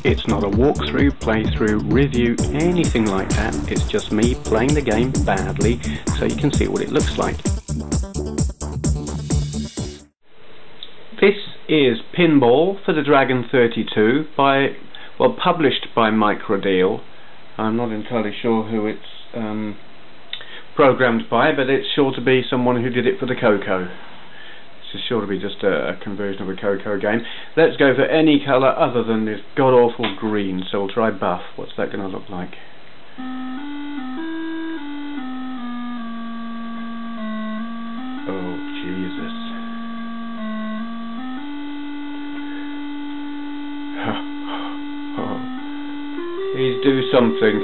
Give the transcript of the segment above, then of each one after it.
It's not a walkthrough, playthrough, review, anything like that. It's just me playing the game badly so you can see what it looks like. This is Pinball for the Dragon 32 published by Microdeal. I'm not entirely sure who it's programmed by, but it's sure to be someone who did it for the Coco. This is sure to be just a conversion of a Coco game. Let's go for any colour other than this god-awful green, so we'll try buff. What's that going to look like? Oh, Jesus. Please do something.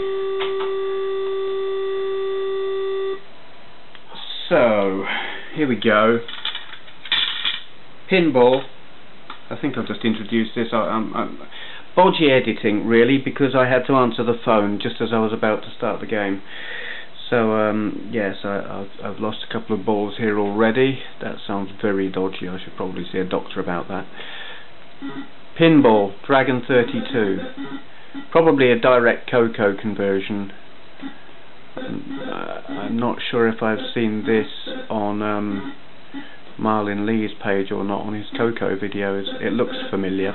So, here we go. Pinball. I think I've just introduced this. Bodgy editing, really, because I had to answer the phone just as I was about to start the game. So, yes, I've lost a couple of balls here already. That sounds very dodgy. I should probably see a doctor about that. Pinball, Dragon 32. Probably a direct Coco conversion. I'm not sure if I've seen this on Marlin Lee's page or not on his Coco videos. It looks familiar.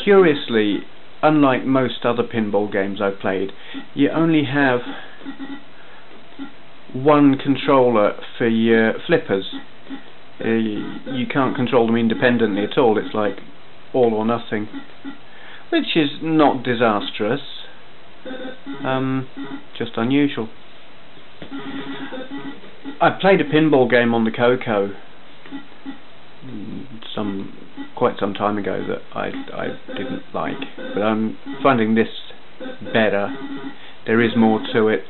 Curiously, unlike most other pinball games I've played, you only have one controller for your flippers. You can't control them independently at all. It's like all or nothing, which is not disastrous, just unusual. I played a pinball game on the Coco quite some time ago that I didn't like, but I'm finding this better. There is more to it.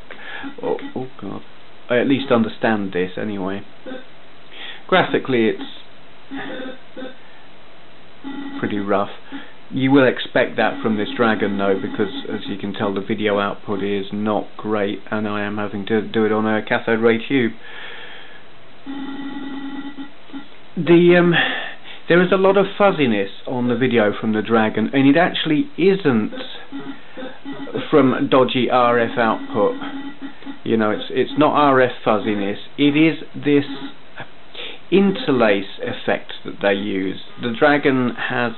Oh God, I at least understand this anyway. Graphically it's pretty rough. You will expect that from this Dragon though, because as you can tell the video output is not great and I am having to do it on a cathode ray tube. There is a lot of fuzziness on the video from the Dragon, and it actually isn't from dodgy RF output. You know, it's not RF fuzziness, it is this interlace effect that they use. The Dragon has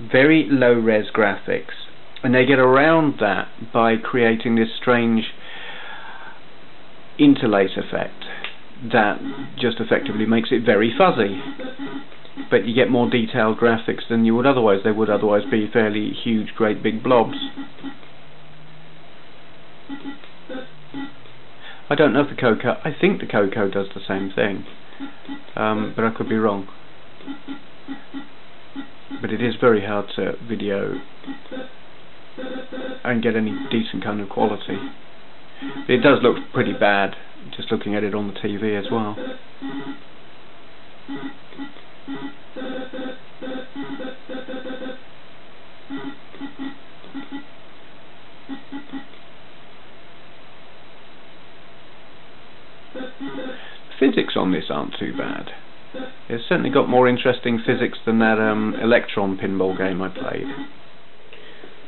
very low res graphics, and they get around that by creating this strange interlace effect that just effectively makes it very fuzzy, but you get more detailed graphics than you would otherwise. They would otherwise be fairly huge, great big blobs. I don't know if the Coco, I think the Coco does the same thing, but I could be wrong. But it is very hard to video and get any decent kind of quality. But it does look pretty bad, just looking at it on the TV as well. Physics on this aren't too bad. It's certainly got more interesting physics than that Electron pinball game I played.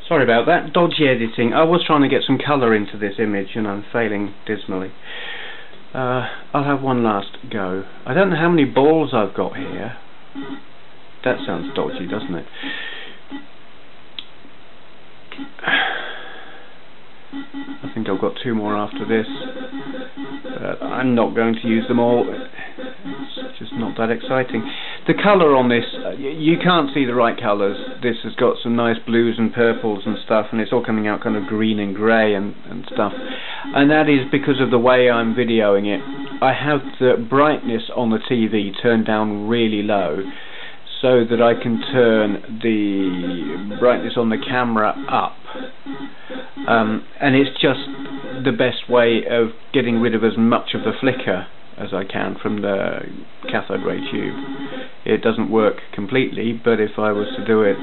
Sorry about that, dodgy editing. I was trying to get some colour into this image and I'm failing dismally. I'll have one last go. I don't know how many balls I've got here. That sounds dodgy, doesn't it? I think I've got two more after this. I'm not going to use them all. It's just not that exciting. The colour on this, you can't see the right colours. This has got some nice blues and purples and stuff, and it's all coming out kind of green and grey and stuff. And that is because of the way I'm videoing it. I have the brightness on the TV turned down really low, so that I can turn the brightness on the camera up. And it's just the best way of getting rid of as much of the flicker as I can from the cathode ray tube. It doesn't work completely, but if I was to do it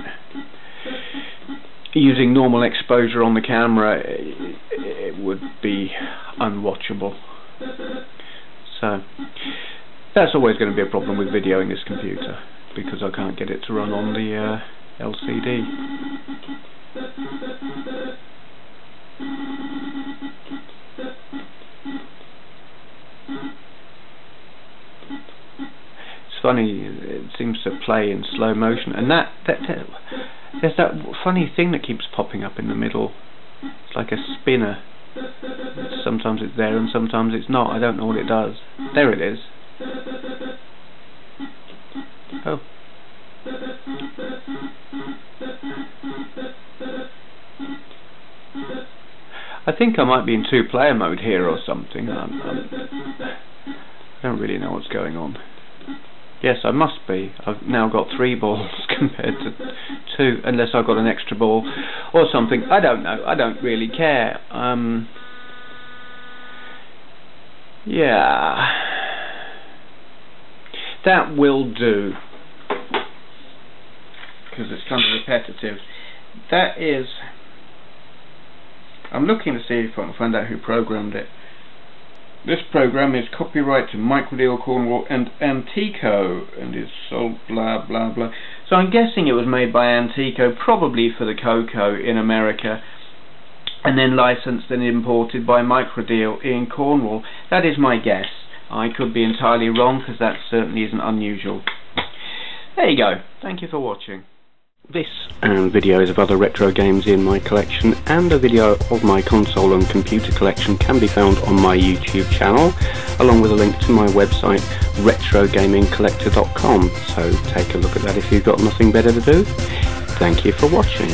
using normal exposure on the camera, it would be unwatchable. So that's always going to be a problem with videoing this computer. because I can't get it to run on the LCD. It's funny, it seems to play in slow motion, and there's that funny thing that keeps popping up in the middle. It's like a spinner. Sometimes it's there and sometimes it's not. I don't know what it does. There it is. Oh. I think I might be in two-player mode here or something. I don't really know what's going on. Yes, I must be. I've now got 3 balls compared to 2, unless I've got an extra ball or something. I don't know. I don't really care. Yeah. That will do. Because it's kind of repetitive. That is... I'm looking to see if I can find out who programmed it. This program is copyright to Microdeal Cornwall and Antico, and is sold blah blah blah. So I'm guessing it was made by Antico, probably for the Coco in America, and then licensed and imported by Microdeal in Cornwall. That is my guess. I could be entirely wrong, because that certainly isn't unusual. There you go. Thank you for watching. This and videos of other retro games in my collection and a video of my console and computer collection can be found on my YouTube channel, along with a link to my website retrogamingcollector.com, so take a look at that if you've got nothing better to do. Thank you for watching.